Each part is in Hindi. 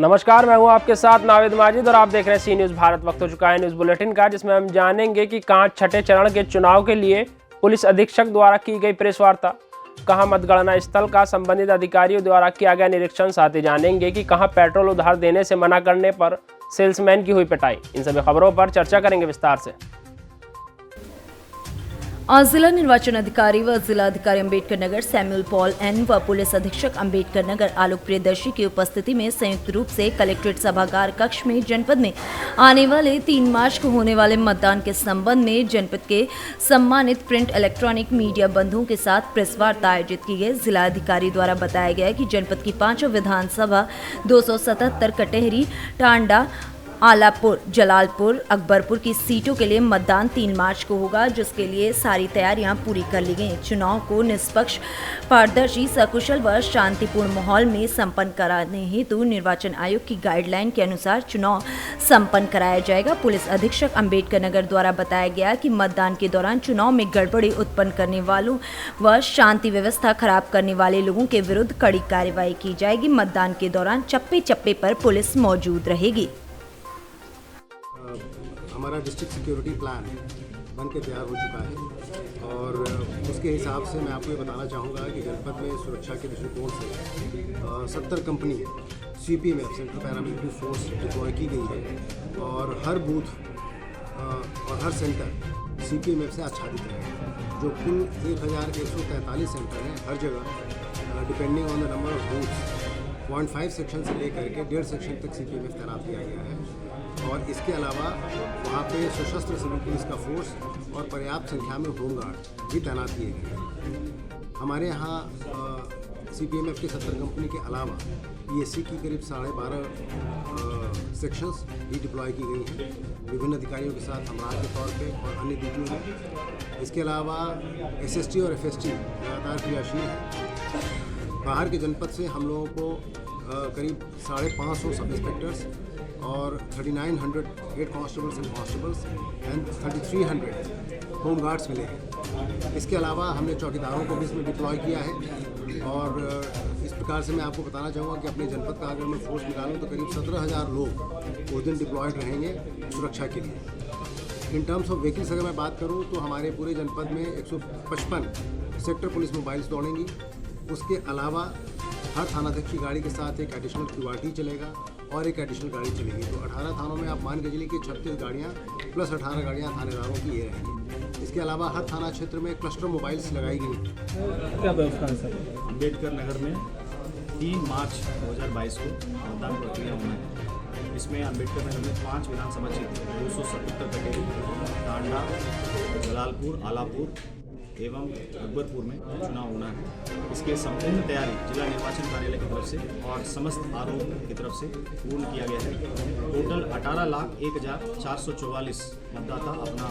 नमस्कार, मैं हूं आपके साथ नाविद माजिद और आप देख रहे हैं सी न्यूज़ भारत। वक्त हो चुका है न्यूज़ बुलेटिन का, जिसमें हम जानेंगे कि कहां छठे चरण के चुनाव के लिए पुलिस अधीक्षक द्वारा की गई प्रेस वार्ता, कहां मतगणना स्थल का संबंधित अधिकारियों द्वारा किया गया निरीक्षण। साथ ही जानेंगे कि कहां पेट्रोल उधार देने से मना करने पर सेल्समैन की हुई पिटाई। इन सभी खबरों पर चर्चा करेंगे विस्तार से। आज जिला निर्वाचन अधिकारी व जिला अधिकारी Ambedkar Nagar Samuel Paul N व पुलिस अधीक्षक अम्बेडकर नगर आलोक प्रियदर्शी की उपस्थिति में संयुक्त रूप से कलेक्ट्रेट सभागार कक्ष में जनपद में आने वाले 3 मार्च को होने वाले मतदान के संबंध में जनपद के सम्मानित प्रिंट इलेक्ट्रॉनिक मीडिया बंधुओं के साथ प्रेस वार्ता आयोजित की गई। जिला अधिकारी द्वारा बताया गया कि जनपद की 5 विधानसभा 277 कटेहरी, टांडा, आलापुर, जलालपुर, अकबरपुर की सीटों के लिए मतदान 3 मार्च को होगा, जिसके लिए सारी तैयारियां पूरी कर ली गई। चुनाव को निष्पक्ष, पारदर्शी, सकुशल व शांतिपूर्ण माहौल में संपन्न कराने हेतु निर्वाचन आयोग की गाइडलाइन के अनुसार चुनाव संपन्न कराया जाएगा। पुलिस अधीक्षक अम्बेडकर नगर द्वारा बताया गया कि मतदान के दौरान चुनाव में गड़बड़ी उत्पन्न करने वालों व शांति व्यवस्था खराब करने वाले लोगों के विरुद्ध कड़ी कार्रवाई की जाएगी। मतदान के दौरान चप्पे चप्पे पर पुलिस मौजूद रहेगी। हमारा डिस्ट्रिक्ट सिक्योरिटी प्लान बन के तैयार हो चुका है और उसके हिसाब से मैं आपको ये बताना चाहूँगा कि जनपद में सुरक्षा के दृष्टिकोण से 70 company CPMF central paramilitary force deploy की गई है और हर बूथ और हर सेंटर CPMF से आच्छादित है। जो कुल 1143 सेंटर हैं, हर जगह depending on the number of booths 0.5 section से लेकर के 1.5 सेक्शन तक CPMF तैनात किया गया है। और इसके अलावा वहाँ पे सशस्त्र सिविल पुलिस का फोर्स और पर्याप्त संख्या में होमगार्ड भी तैनात किए गए हैं। हमारे यहाँ CPMF के 70 कंपनी के अलावा PSC की करीब 12.5 सेक्शंस भी डिप्लॉय की गई हैं विभिन्न अधिकारियों के साथ हमराह के तौर पे और अन्य ड्यूटियों में। इसके अलावा SST और FST लगातार क्रियाशील है। बाहर के जनपद से हम लोगों को करीब 550 सब इंस्पेक्टर्स और 3900 head constables and constables and 3300 home guards मिले हैं। इसके अलावा हमने चौकीदारों को भी इसमें डिप्लॉय किया है और इस प्रकार से मैं आपको बताना चाहूँगा कि अपने जनपद का अगर मैं फोर्स निकालूँ तो करीब 17,000 लोग उस दिन डिप्लॉयड रहेंगे सुरक्षा के लिए। इन टर्म्स ऑफ व्हीकल्स अगर मैं बात करूँ तो हमारे पूरे जनपद में 155 सेक्टर पुलिस मोबाइल्स दौड़ेंगी। उसके अलावा हर थानाध्यक्ष की गाड़ी के साथ एक एडिशनल QRT चलेगा और एक एडिशनल गाड़ी चलेगी। तो 18 थानों में आप मान के चलिए कि 36 गाड़ियाँ प्लस 18 गाड़ियाँ थानेदारों की ये रहेंगी। इसके अलावा हर थाना क्षेत्र में क्लस्टर मोबाइल्स लगाई गई। क्या व्यवस्था है सर? अम्बेडकर नगर में 3 मार्च 2022 को मतदान प्रक्रिया होना है। इसमें अम्बेडकर नगर में 5 विधानसभा क्षेत्र 277 कटेरी, टांडा, जलालपुर, आलापुर एवं अकबरपुर में चुनाव होना है। इसके संपूर्ण तैयारी जिला निर्वाचन कार्यालय की तरफ से और समस्त आरोप की तरफ से पूर्ण किया गया है। टोटल 18,01,444 मतदाता अपना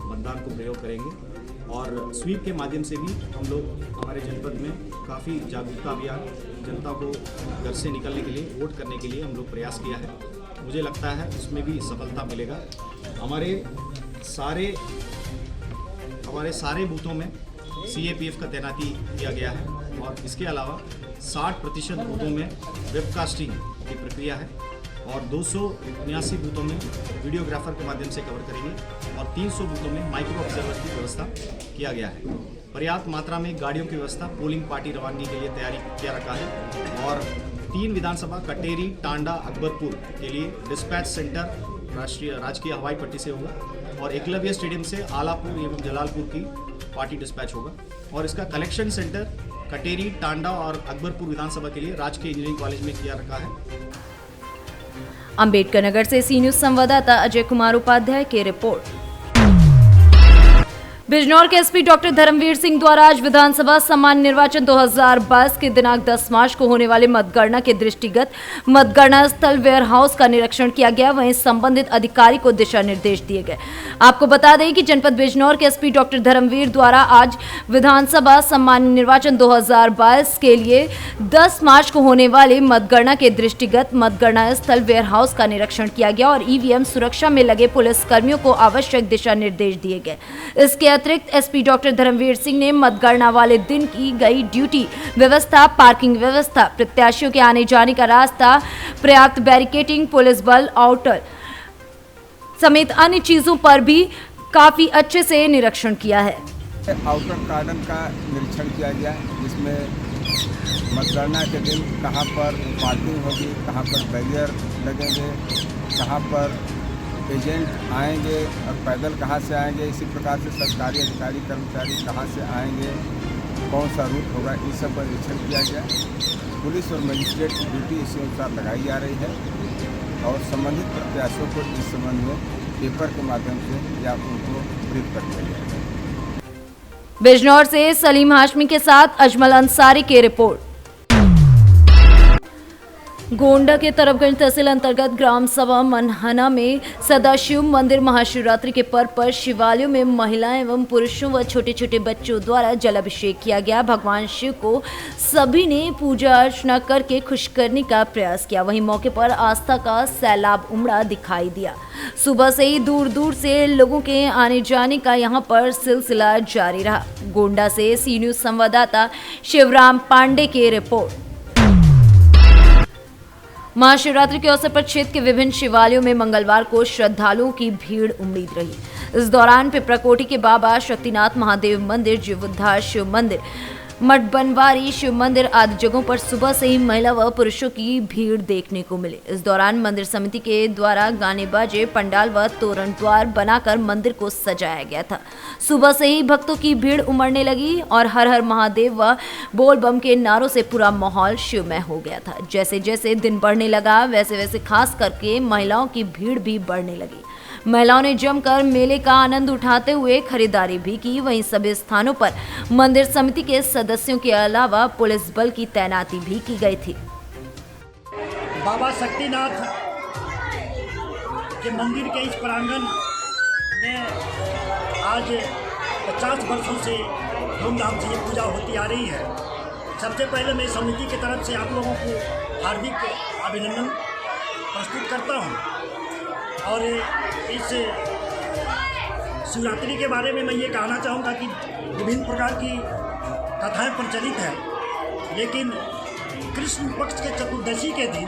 मतदान को प्रयोग करेंगे और स्वीप के माध्यम से भी हम लोग हमारे जनपद में काफ़ी जागरूकता अभियान, जनता को घर से निकलने के लिए, वोट करने के लिए हम लोग प्रयास किया है। मुझे लगता है इसमें भी सफलता मिलेगा। हमारे सारे बूथों में CAPF का तैनाती किया गया है और इसके अलावा 60% बूथों में वेबकास्टिंग की प्रक्रिया है और 279 बूथों में वीडियोग्राफर के माध्यम से कवर करेंगे और 300 बूथों में माइक्रो ऑब्जर्वर की व्यवस्था किया गया है। पर्याप्त मात्रा में गाड़ियों की व्यवस्था पोलिंग पार्टी रवानगी के लिए तैयारी किया रखा है और 3 विधानसभा कटेरी, टांडा, अकबरपुर के लिए डिस्पैच सेंटर राजकीय हवाई पट्टी से होगा और एकलव्य स्टेडियम से आलापुर एवं जलालपुर की पार्टी डिस्पैच होगा और इसका कलेक्शन सेंटर कटेरी, टांडा और अकबरपुर विधानसभा के लिए राजकीय इंजीनियरिंग कॉलेज में किया रखा है। अम्बेडकर नगर से सी न्यूज़ संवाददाता अजय कुमार उपाध्याय की रिपोर्ट। बिजनौर के SP डॉक्टर धर्मवीर सिंह द्वारा आज विधानसभा सामान्य निर्वाचन 2022 के दिनांक 10 मार्च को होने वाले मतगणना के दृष्टिगत मतगणना स्थल वेयर हाउस का निरीक्षण किया गया। वहीं संबंधित अधिकारी को दिशा निर्देश दिए गए। आपको बता दें कि जनपद बिजनौर के SP डॉक्टर धर्मवीर द्वारा आज विधानसभा सामान्य निर्वाचन 2022 के लिए 10 मार्च को होने वाले मतगणना के दृष्टिगत मतगणना स्थल वेयर हाउस का निरीक्षण किया गया और EVM सुरक्षा में लगे पुलिस कर्मियों को आवश्यक दिशा निर्देश दिए गए। इसके अतिरिक्त एसपी डॉक्टर धर्मवीर सिंह ने मतगणना वाले दिन की गई ड्यूटी व्यवस्था, पार्किंग व्यवस्था, प्रत्याशियों के आने जाने का रास्ता, पर्याप्त बैरिकेडिंग, पुलिस बल, आउटर समेत अन्य चीजों पर भी काफी अच्छे से निरीक्षण किया है। आउटर गार्डन का निरीक्षण किया गया, जिसमें मतगणना के दिन कहां पर पार्किंग होगी, कहां पर बैरियर लगेंगे, कहां पर एजेंट आएंगे और पैदल कहां से आएंगे, इसी प्रकार से सरकारी अधिकारी कर्मचारी कहां से आएंगे, कौन सा रूट होगा, इस सब पर निरीक्षण किया गया। पुलिस और मजिस्ट्रेट की ड्यूटी इसी अनुसार लगाई जा रही है और संबंधित प्रत्याशियों को इस संबंध में पेपर के माध्यम से या उनको ब्रीफ कर दिया गया है। बिजनौर से सलीम हाशमी के साथ अजमल अंसारी की रिपोर्ट। गोंडा के तरफगंज तहसील अंतर्गत ग्राम सभा मनहना में सदाशिव मंदिर महाशिवरात्रि के पर्व पर शिवालयों में महिलाएं एवं पुरुषों व छोटे छोटे बच्चों द्वारा जलाभिषेक किया गया। भगवान शिव को सभी ने पूजा अर्चना करके खुश करने का प्रयास किया। वहीं मौके पर आस्था का सैलाब उमड़ा दिखाई दिया। सुबह से ही दूर दूर से लोगों के आने जाने का यहां पर सिलसिला जारी रहा। गोंडा से सी न्यूज संवाददाता शिवराम पांडे की रिपोर्ट। महाशिवरात्रि के अवसर पर क्षेत्र के विभिन्न शिवालयों में मंगलवार को श्रद्धालुओं की भीड़ उमड़ी रही। इस दौरान पिपराकोटी के बाबा शक्तिनाथ महादेव मंदिर, जीवोद्धार शिव मंदिर, मठबनवारी शिव मंदिर आदि जगहों पर सुबह से ही महिला व पुरुषों की भीड़ देखने को मिली। इस दौरान मंदिर समिति के द्वारा गाने बाजे, पंडाल व तोरण द्वार बनाकर मंदिर को सजाया गया था। सुबह से ही भक्तों की भीड़ उमड़ने लगी और हर हर महादेव व बोल बम के नारों से पूरा माहौल शिवमय हो गया था। जैसे जैसे दिन बढ़ने लगा वैसे वैसे खास करके महिलाओं की भीड़ भी बढ़ने लगी। महिलाओं ने जमकर मेले का आनंद उठाते हुए खरीदारी भी की। वहीं सभी स्थानों पर मंदिर समिति के सदस्यों के अलावा पुलिस बल की तैनाती भी की गई थी। बाबा शक्तिनाथ के मंदिर के इस प्रांगण में आज 50 वर्षों से धूमधाम से ये पूजा होती आ रही है। सबसे पहले मैं समिति की तरफ से आप लोगों को हार्दिक अभिनंदन प्रस्तुत करता हूँ। और इस शिवरात्रि के बारे में मैं ये कहना चाहूँगा कि विभिन्न प्रकार की कथाएं प्रचलित हैं, लेकिन कृष्ण पक्ष के चतुर्दशी के दिन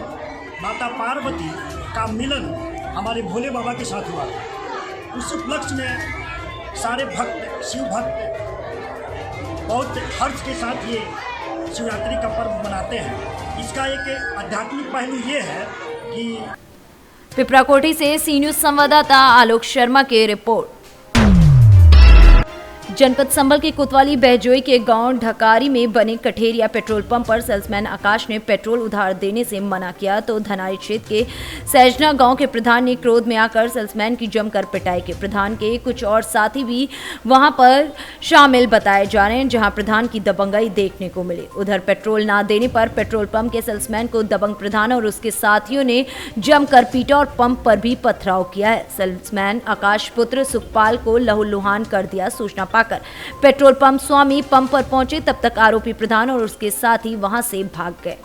माता पार्वती का मिलन हमारे भोले बाबा के साथ हुआ। उस उपलक्ष्य में सारे भक्त, शिव भक्त बहुत हर्ष के साथ ये शिवरात्रि का पर्व मनाते हैं। इसका एक आध्यात्मिक पहलू ये है कि पिपराकोटी से सी न्यूज संवाददाता आलोक शर्मा की रिपोर्ट। जनपद संभल के कोतवाली बहजोई के गांव ढकारी में बने कठेरिया पेट्रोल पंप पर सेल्समैन आकाश ने पेट्रोल उधार देने से मना किया तो धनारी क्षेत्र के सहजना गांव के प्रधान ने क्रोध में आकर सेल्समैन की जमकर पिटाई की। प्रधान के कुछ और साथी भी वहां पर शामिल बताए जा रहे हैं, जहां प्रधान की दबंगई देखने को मिली। उधर पेट्रोल ना देने पर पेट्रोल पंप के सेल्समैन को दबंग प्रधान और उसके साथियों ने जमकर पीटा और पंप पर भी पथराव किया है। सेल्समैन आकाश पुत्र सुखपाल को लहूलुहान कर दिया। सूचना पाकर पेट्रोल पंप स्वामी पंप पर पहुंचे, तब तक आरोपी प्रधान और उसके साथी वहां से भाग गए।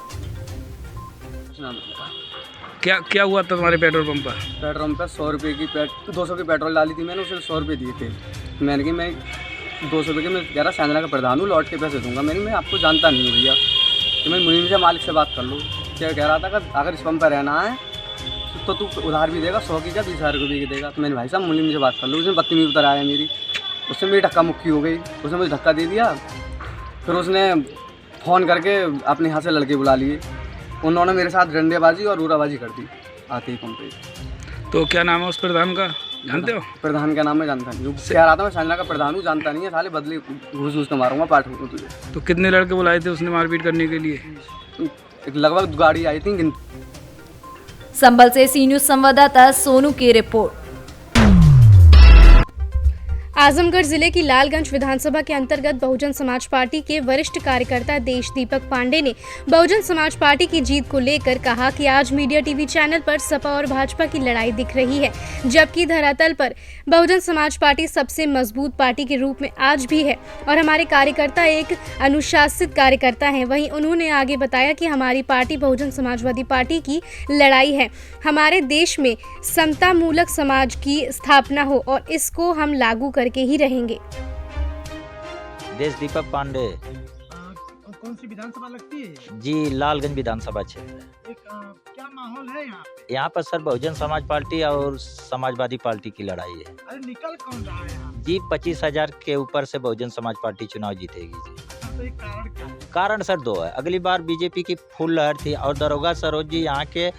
क्या हुआ था तुम्हारे पेट्रोल पंप पर? पेट्रोल पंप पर 100 रुपये की 200 की पेट्रोल डाली थी मैंने, उसे 100 रुपये दिए थे। मैंने कि मैं 200 रुपये के मैं कह रहा संजना का प्रधान हूँ, लौट के पैसे दूंगा। मैं आपको जानता नहीं हूँ भैया, तो मैं मुनीम से मालिक से बात कर लूँ। क्या कह रहा था कि अगर इस पंप पर रहना है तो तू उधार भी देगा, 100 की क्या 20,000 रुपये की देगा। तो मैंने भाई साहब मुनीम से बात कर लूँ। उसने बदतमीजी उतर आया मेरी, उससे मेरी धक्का मुक्की हो गई। उसने मुझे धक्का दे दिया, फिर उसने फ़ोन करके अपने यहाँ से लड़के बुला लिए। उन्होंने मेरे साथ डंडेबाजी और उराबाजी कर दी आते ही पंप पे। तो क्या नाम है उस प्रधान का, जानते हो? प्रधान का नाम मैं जानता नहीं, कह रहा था मैं संजना का प्रधान हूँ, जानता नहीं है। साले बदले घूस के मारूंगा, पाठ तुझे। तो कितने लड़के बुलाए थे उसने मारपीट करने के लिए? लगभग गाड़ी आई थी। संभल से सी न्यूज संवाददाता सोनू की रिपोर्ट। आजमगढ़ जिले की लालगंज विधानसभा के अंतर्गत बहुजन समाज पार्टी के वरिष्ठ कार्यकर्ता देश दीपक पांडे ने बहुजन समाज पार्टी की जीत को लेकर कहा कि आज मीडिया टीवी चैनल पर सपा और भाजपा की लड़ाई दिख रही है, जबकि धरातल पर बहुजन समाज पार्टी सबसे मजबूत पार्टी के रूप में आज भी है और हमारे कार्यकर्ता एक अनुशासित कार्यकर्ता हैं। वहीं उन्होंने आगे बताया कि हमारी पार्टी बहुजन समाजवादी पार्टी की लड़ाई है। हमारे देश में समतामूलक समाज की स्थापना हो और इसको हम लागू करके ही रहेंगे। देश दीपक पांडे। कौन सी विधानसभा लगती है? जी, लालगंज विधानसभा क्षेत्र। क्या माहौल है यहाँ? यहाँ पर सर बहुजन समाज पार्टी और समाजवादी पार्टी की लड़ाई है। अरे निकल कौन रहा है यहाँ? जी, 25,000 के ऊपर से बहुजन समाज पार्टी चुनाव जीतेगी जी। तो एक कारण क्या है? कारण सर दो है। अगली बार बीजेपी की फुल लहर थी और दरोगा सरोज जी यहाँ के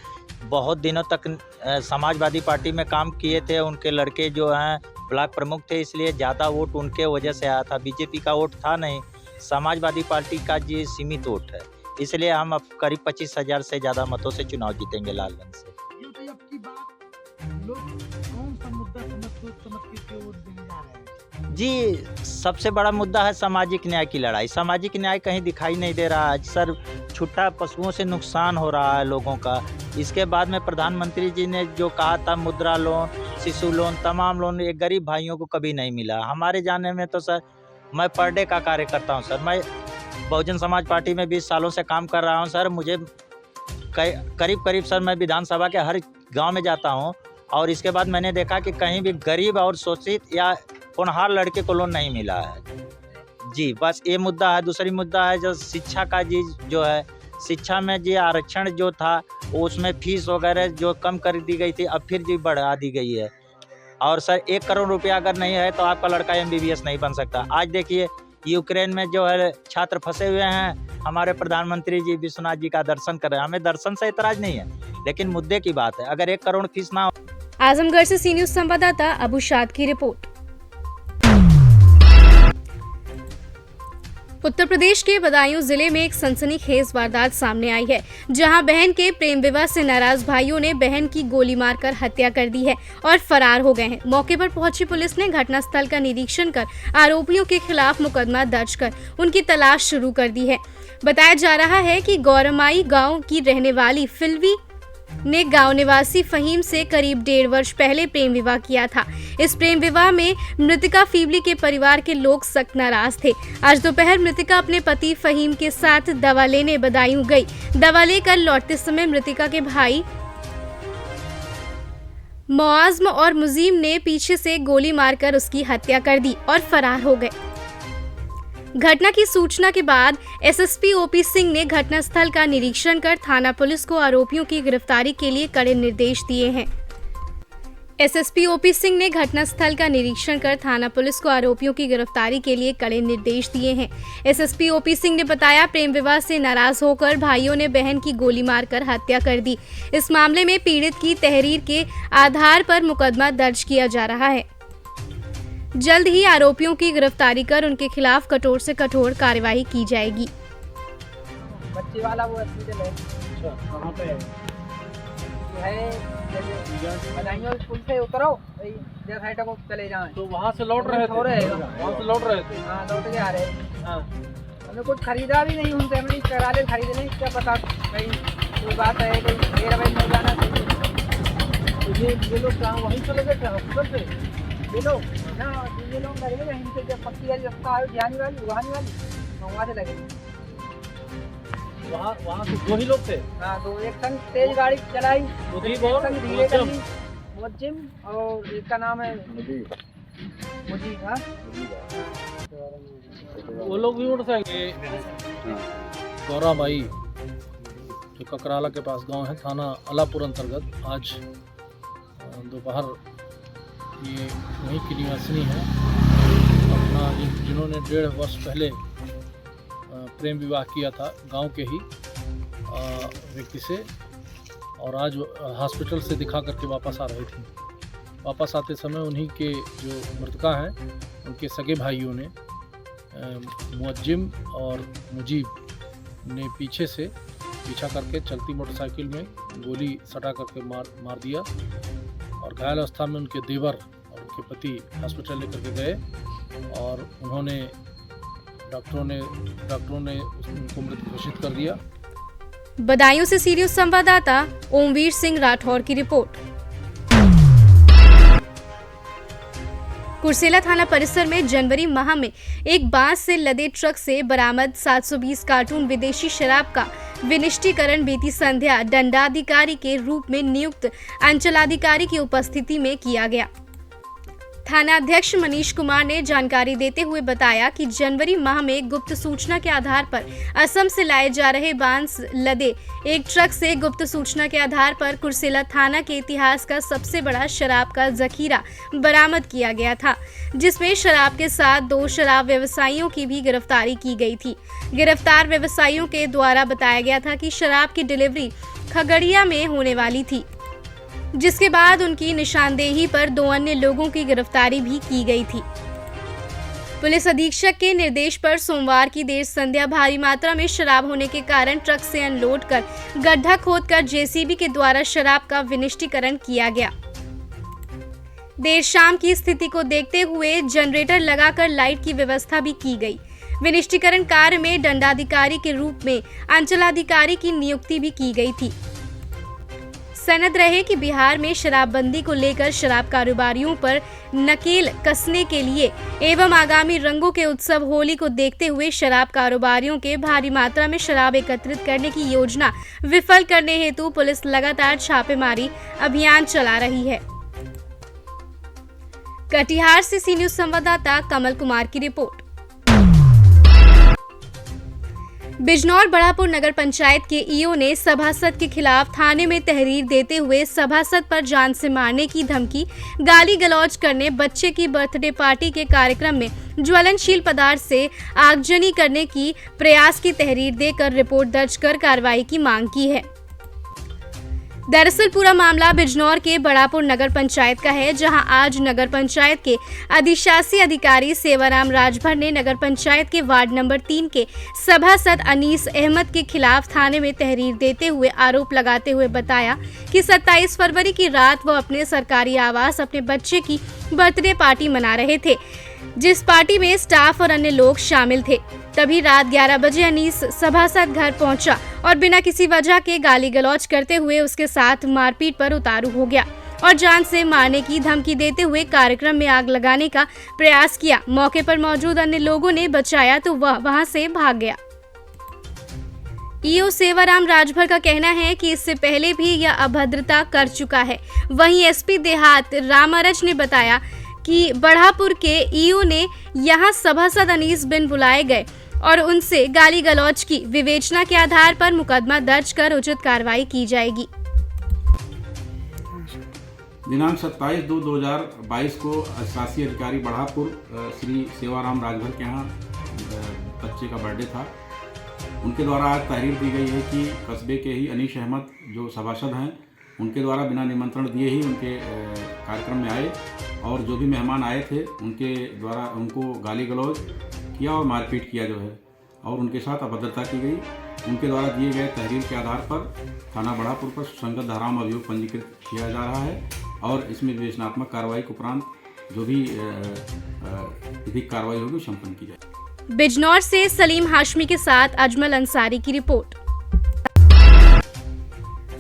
बहुत दिनों तक समाजवादी पार्टी में काम किए थे। उनके लड़के जो हैं ब्लॉक प्रमुख थे, इसलिए ज़्यादा वोट उनके वजह से आया था। बीजेपी का वोट था नहीं, समाजवादी पार्टी का जी सीमित वोट है, इसलिए हम अब करीब 25,000 से ज़्यादा मतों से चुनाव जीतेंगे लालगंज से। ये तो अब की बात लोग कौन सा मुद्दा समझ के वोट देने जा रहे हैं? जी, सबसे बड़ा मुद्दा है सामाजिक न्याय की लड़ाई। सामाजिक न्याय कहीं दिखाई नहीं दे रहा है सर। छुट्टा पशुओं से नुकसान हो रहा है लोगों का। इसके बाद में प्रधानमंत्री जी ने जो कहा था मुद्रा लोन, शिशु लोन, तमाम लोन, ये गरीब भाइयों को कभी नहीं मिला। हमारे जाने में तो सर, मैं पर डे का कार्य करता हूँ सर। मैं बहुजन समाज पार्टी में 20 सालों से काम कर रहा हूँ सर। मुझे करीब सर मैं विधानसभा के हर गाँव में जाता हूँ और इसके बाद मैंने देखा कि कहीं भी गरीब और शोषित या होनहार लड़के को लोन नहीं मिला है जी। बस ये मुद्दा है। दूसरी मुद्दा है जो शिक्षा का जी जो है, शिक्षा में जी आरक्षण जो था उसमें फीस वगैरह जो कम कर दी गई थी, अब फिर जी बढ़ा दी गई है। और सर 1 करोड़ रुपया अगर नहीं है तो आपका लड़का MBBS नहीं बन सकता। आज देखिए यूक्रेन में जो है छात्र फंसे हुए हैं, हमारे प्रधानमंत्री जी विश्वनाथ जी का दर्शन कर रहे हैं। हमें दर्शन से इतराज नहीं है, लेकिन मुद्दे की बात है। अगर 1 करोड़ फीस ना हो। आजमगढ़ से सी न्यूज संवाददाता अबू शाद की रिपोर्ट। उत्तर प्रदेश के बदायूं जिले में एक सनसनीखेज वारदात सामने आई है, जहां बहन के प्रेम विवाह से नाराज भाइयों ने बहन की गोली मारकर हत्या कर दी है और फरार हो गए हैं। मौके पर पहुंची पुलिस ने घटनास्थल का निरीक्षण कर आरोपियों के खिलाफ मुकदमा दर्ज कर उनकी तलाश शुरू कर दी है। बताया जा रहा है कि गौरमाई गांव की रहने वाली फिल्वी ने गांव निवासी फहीम से करीब 1.5 वर्ष पहले प्रेम विवाह किया था। इस प्रेम विवाह में मृतका फिवली के परिवार के लोग सख्त नाराज थे। आज दोपहर मृतका अपने पति फहीम के साथ दवा लेने बदायूं गई। दवा लेकर लौटते समय मृतका के भाई मुआज़्म और मुजीम ने पीछे से गोली मारकर उसकी हत्या कर दी और फरार हो गए। घटना की सूचना के बाद एसएसपी ओपी सिंह ने घटनास्थल का निरीक्षण कर थाना पुलिस को आरोपियों की गिरफ्तारी के लिए कड़े निर्देश दिए हैं। एसएसपी ओपी सिंह ने घटनास्थल का निरीक्षण कर थाना पुलिस को आरोपियों की गिरफ्तारी के लिए कड़े निर्देश दिए हैं। एसएसपी ओपी सिंह ने बताया, प्रेम विवाह से नाराज होकर भाइयों ने बहन की गोली मारकर हत्या कर दी। इस मामले में पीड़ित की तहरीर के आधार पर मुकदमा दर्ज किया जा रहा है। जल्द ही आरोपियों की गिरफ्तारी कर उनके खिलाफ कठोर से कठोर कार्रवाई की जाएगी। बच्चे वाला वो हॉस्पिटल है। अच्छा, कहाँ पे है? बदायूं पुल से उतरो, इधर साइड को चले जाएं। तो वहाँ से लौट रहे थे? वहाँ से लौट रहे थे? हाँ, लौट के आ रहे हैं। हाँ, हमने कुछ खरीदा भी नहीं उनसे, हमने करा ले खरीद नहीं, क्या पता कहीं कोई बात है, कोई देर वही नहीं जाना चाहिए। तो ये लोग कहाँ वहीं चले गए थे हॉस्पिटल से? ये लोग लगे यहीं से, जब पक्की वाली रास्ता है ध्यान वाली वहाँ से लगे। वहाँ से 2 ही लोग थे? हाँ, 2। एक संग तेज गाड़ी चलाई, मुजीब और धीरे कर ली, मुजिम, और एक का नाम है मुजीब। हाँ, वो लोग भी मोटरसाइकिल। गौराबाई जो ककराला के पास गांव है, थाना अलापुर अंतर्गत, आज दोपहर ये वहीं की निवासिनी है। अपना जिन्होंने 1.5 वर्ष पहले प्रेम विवाह किया था गांव के ही व्यक्ति से, और आज हॉस्पिटल से दिखा करके वापस आ रही थी। वापस आते समय उन्हीं के जो मृतका हैं उनके सगे भाइयों ने मुअज्जिम और मुजीब ने पीछे से पीछा करके चलती मोटरसाइकिल में गोली सटा करके मार दिया, और घायल अवस्था में उनके देवर और उनके पति हॉस्पिटल लेकर के गए, और उन्होंने डॉक्टरों ने उनको मृत घोषित कर दिया। बदायूं से सी न्यूज संवाददाता ओमवीर सिंह राठौर की रिपोर्ट। कुर्सेला थाना परिसर में जनवरी माह में एक बांस से लदे ट्रक से बरामद 720 कार्टून विदेशी शराब का विनिष्टीकरण बीती संध्या दंडाधिकारी के रूप में नियुक्त अंचलाधिकारी की उपस्थिति में किया गया। थाना अध्यक्ष मनीष कुमार ने जानकारी देते हुए बताया कि जनवरी माह में गुप्त सूचना के आधार पर असम से लाए जा रहे बांस लदे एक ट्रक से गुप्त सूचना के आधार पर कुर्सेला थाना के इतिहास का सबसे बड़ा शराब का जखीरा बरामद किया गया था, जिसमें शराब के साथ 2 शराब व्यवसायियों की भी गिरफ्तारी की गई थी। गिरफ्तार व्यवसायियों के द्वारा बताया गया था कि शराब की डिलीवरी खगड़िया में होने वाली थी, जिसके बाद उनकी निशानदेही पर 2 अन्य लोगों की गिरफ्तारी भी की गई थी। पुलिस अधीक्षक के निर्देश पर सोमवार की देर संध्या भारी मात्रा में शराब होने के कारण ट्रक से अनलोड कर गड्ढा खोदकर जेसीबी के द्वारा शराब का विनिष्टीकरण किया गया। देर शाम की स्थिति को देखते हुए जनरेटर लगाकर लाइट की व्यवस्था भी की गई। विनिष्टीकरण कार्य में दंडाधिकारी के रूप में अंचलाधिकारी की नियुक्ति भी की गई थी। सनद रहे कि बिहार में शराबबंदी को लेकर शराब कारोबारियों पर नकेल कसने के लिए एवं आगामी रंगों के उत्सव होली को देखते हुए शराब कारोबारियों के भारी मात्रा में शराब एकत्रित करने की योजना विफल करने हेतु पुलिस लगातार छापेमारी अभियान चला रही है। कटिहार से सी न्यूज संवाददाता कमल कुमार की रिपोर्ट। बिजनौर बड़ापुर नगर पंचायत के ईओ ने सभासद के खिलाफ थाने में तहरीर देते हुए सभासद पर जान से मारने की धमकी, गाली गलौज करने, बच्चे की बर्थडे पार्टी के कार्यक्रम में ज्वलनशील पदार्थ से आगजनी करने की प्रयास की तहरीर देकर रिपोर्ट दर्ज कर कार्रवाई की मांग की है। दरअसल पूरा मामला बिजनौर के बड़ापुर नगर पंचायत का है, जहां आज नगर पंचायत के अधिशासी अधिकारी सेवाराम राजभर ने नगर पंचायत के वार्ड नंबर 3 के सभासद अनीस अहमद के खिलाफ थाने में तहरीर देते हुए आरोप लगाते हुए बताया कि 27 फरवरी की रात वो अपने सरकारी आवास अपने बच्चे की बर्थडे पार्टी मना रहे थे, जिस पार्टी में स्टाफ और अन्य लोग शामिल थे। तभी रात 11 बजे अनीस सभासद घर पहुंचा और बिना किसी वजह के गाली गलौज करते हुए उसके साथ मारपीट पर उतारू हो गया और जान से मारने की धमकी देते हुए कार्यक्रम में आग लगाने का प्रयास किया। मौके पर मौजूद अन्य लोगों ने बचाया तो वह वहां से भाग गया। ईओ सेवाराम राजभर का कहना है कि इससे पहले भी यह अभद्रता कर चुका है। वहीं एसपी देहात रामारज ने बताया कि बढ़ापुर के ईओ ने यहां सभासद अनीस बिन बुलाए गए और उनसे गाली गलौज की। विवेचना के आधार पर मुकदमा दर्ज कर उचित कार्रवाई की जाएगी। दिनांक 27/2/2022 को अधिशासी अधिकारी बढ़ापुर श्री सेवाराम राजभर के यहाँ बच्चे का बर्थडे था। उनके द्वारा आज तहरीर दी गई है कि कस्बे के ही अनीस अहमद जो सभासद हैं, उनके द्वारा बिना निमंत्रण दिए ही उनके कार्यक्रम में आए और जो भी मेहमान आए थे उनके द्वारा उनको गाली गलौज किया और मारपीट किया जो है, और उनके साथ अभद्रता की गई। उनके द्वारा दिए गए तहरीर के आधार पर थाना बढ़ापुर पर सुसंगत धाराओं में अभियोग पंजीकृत किया जा रहा है और इसमें विवेचनात्मक कार्रवाई के उपरांत जो भी विधिक कार्रवाई होगी संपन्न की जाएगी। बिजनौर से सलीम हाशमी के साथ अजमल अंसारी की रिपोर्ट।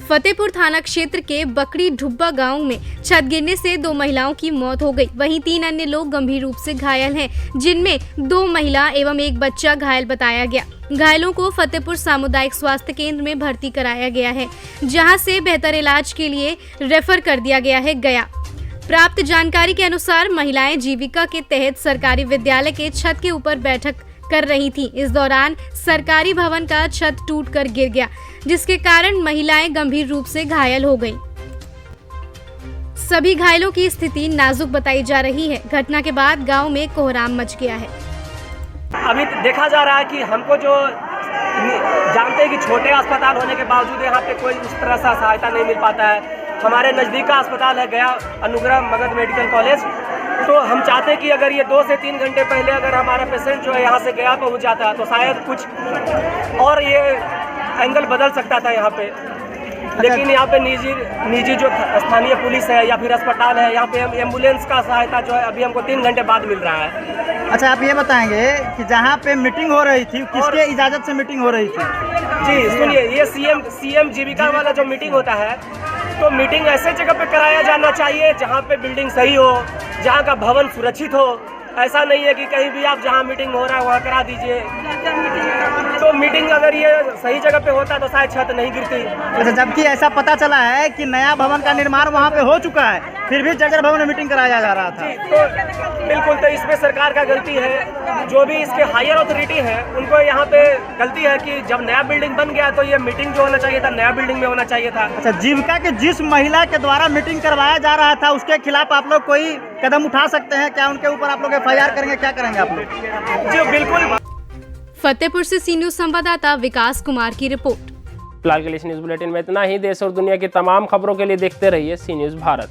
फतेहपुर थाना क्षेत्र के बकड़ी ढुब्बा गांव में छत गिरने से 2 महिलाओं की मौत हो गई। वहीं 3 अन्य लोग गंभीर रूप से घायल हैं, जिनमें 2 महिला एवं 1 बच्चा घायल बताया गया। घायलों को फतेहपुर सामुदायिक स्वास्थ्य केंद्र में भर्ती कराया गया है, जहां से बेहतर इलाज के लिए रेफर कर दिया गया है गया। प्राप्त जानकारी के अनुसार महिलाएं जीविका के तहत सरकारी विद्यालय के छत के ऊपर बैठक कर रही थी। इस दौरान सरकारी भवन का छत टूटकर गिर गया, जिसके कारण महिलाएं गंभीर रूप से घायल हो गईं। सभी घायलों की स्थिति नाजुक बताई जा रही है। घटना के बाद गांव में कोहराम मच गया है। अभी देखा जा रहा है कि हमको जो जानते हैं कि छोटे अस्पताल होने के बावजूद यहाँ पे कोई उस तरह से सहायता नहीं मिल पाता है। हमारे नज़दीक का अस्पताल है गया अनुग्रह मगध मेडिकल कॉलेज, तो हम चाहते हैं कि अगर ये 2 से 3 घंटे पहले अगर हमारा पेशेंट जो है यहाँ से गया पहुँच जाता तो शायद कुछ और ये एंगल बदल सकता था यहाँ पे। लेकिन यहाँ पे निजी जो स्थानीय पुलिस है या फिर अस्पताल है, यहाँ पे एम्बुलेंस का सहायता जो है अभी हमको 3 घंटे बाद मिल रहा है। अच्छा, आप ये बताएंगे कि जहाँ पे मीटिंग हो रही थी किसके इजाज़त से मीटिंग हो रही थी? जी सुनिए, ये सीएम जीविका वाला जो मीटिंग होता है, तो मीटिंग ऐसे जगह पे कराया जाना चाहिए जहाँ पे बिल्डिंग सही हो, जहाँ का भवन सुरक्षित हो। ऐसा नहीं है कि कहीं भी आप जहाँ मीटिंग हो रहा है वहाँ करा दीजिए। तो तो मीटिंग अगर ये सही जगह पे होता तो शायद छत नहीं गिरती। अच्छा, जबकि ऐसा पता चला है कि नया भवन का निर्माण वहाँ पे हो चुका है, फिर भी जर्जर भवन में मीटिंग कराया जा रहा था। जी, तो बिल्कुल, तो इसमें सरकार का गलती है। जो भी इसके हायर अथॉरिटी है उनको यहाँ पे गलती है कि जब नया बिल्डिंग बन गया तो ये मीटिंग जो होना चाहिए था नया बिल्डिंग में होना चाहिए था। अच्छा, जीविका के जिस महिला के द्वारा मीटिंग करवाया जा रहा था उसके खिलाफ आप लोग कोई कदम उठा सकते हैं क्या? उनके ऊपर आप लोग FIR करेंगे, क्या करेंगे आप लोग? जी बिल्कुल। फतेहपुर से सी न्यूज़ संवाददाता विकास कुमार की रिपोर्ट। फिलहाल के लिए न्यूज़ बुलेटिन में इतना ही। देश और दुनिया की तमाम खबरों के लिए देखते रहिए सी न्यूज़ भारत।